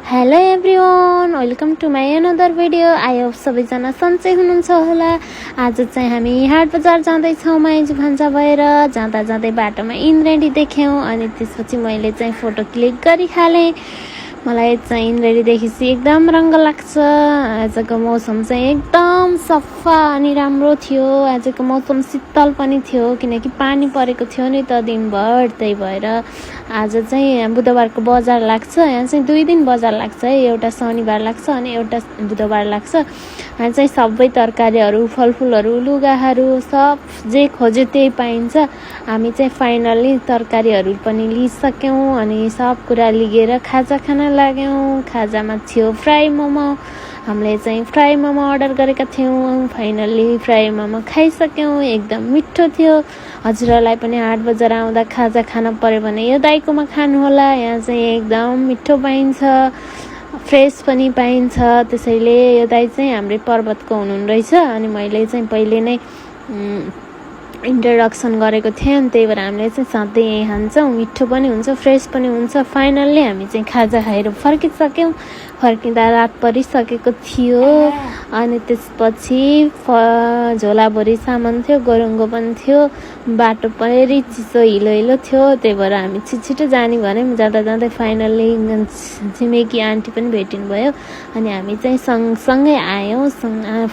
Hello everyone, welcome to my another video. I hope सबैजना सन्चै हुनुहुन्छ होला। आज चाहिँ हामी हाट बजार जाँदैछौँ माइजू भान्जा भएर। जाँदा जाँदै बाटोमा इन्द्रेणी देख्यौँ अनि त्यसपछि मैले चाहिँ फोटो क्लिक गरिहालेँ। मलाई चाहिँ इन्द्रेणी देखेपछि एकदम रङ्ग लाग्छ। आजको मौसम चाहिँ एकदम सफा अनि राम्रो थियो। आजको मौसम शीतल पनि थियो किनकि पानी परेको थियो नि त दिनभर। त्यही भएर आज चाहिँ बुधबारको बजार लाग्छ। यहाँ चाहिँ 2 दिन बजार लाग्छ है, एउटा शनिबार लाग्छ अनि एउटा बुधबार लाग्छ। यहाँ चाहिँ सबै तरकारीहरू, फलफुलहरू, लुगाहरू सब जे खोज्यो त्यही पाइन्छ। हामी चाहिँ फाइनल्ली तरकारीहरू पनि लिइसक्यौँ अनि सब कुरा लिएर खाजा खान लाग्यौँ। खाजामा थियो फ्राई मोमो। हामीले चाहिँ फ्राई मोमो अर्डर गरेका थियौँ। फाइनल्ली फ्राई मोमो खाइसक्यौँ, एकदम मिठो थियो। हजुरहरूलाई पनि हाट बजार आउँदा खाजा खान पर्यो भने यो दाइकोमा खानुहोला। यहाँ चाहिँ एकदम मिठो पाइन्छ, फ्रेस पनि पाइन्छ। त्यसैले यो दाइ चाहिँ हाम्रै पर्वतको हुनुहुन्न रहेछ अनि मैले चाहिँ पहिले नै इन्ट्रोडक्सन गरेको थिएँ अनि त्यही भएर हामीले चाहिँ सधैँ यहीँ खान्छौँ। मिठो पनि हुन्छ, फ्रेस पनि हुन्छ। फाइनल्ली हामी चाहिँ खाजा खाएर फर्किसक्यौँ। फर्किँदा रात परिसकेको थियो अनि त्यसपछि झोलाभरि सामान थियो, गरुङ्गो पनि थियो। बाटो पनि चिसो हिलो थियो, त्यही भएर हामी छिटो जाने भन्यौँ। जाँदा जाँदै फाइनल्ली छिमेकी आन्टी पनि भेटिनु भयो अनि हामी चाहिँ सँगसँगै आयौँ।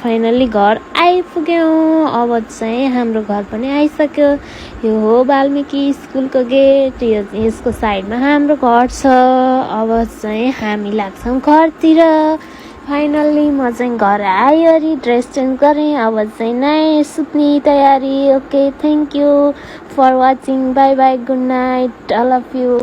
फाइनल्ली घर आइपुग्यौँ। अब चाहिँ हाम्रो घर पनि आइसक्यो। यो हो वाल्मिकी स्कुलको गेट। यसको साइडमा हाम्रो घर छ। अब चाहिँ हामी लाग्छौँ घरतिर। फाइनल्ली म चाहिँ घर आइवरी ड्रेस चेन्ज गरेँ। अब चाहिँ नै सुत्ने तयारी। Okay, thank you for watching. Bye bye, good night, I love you.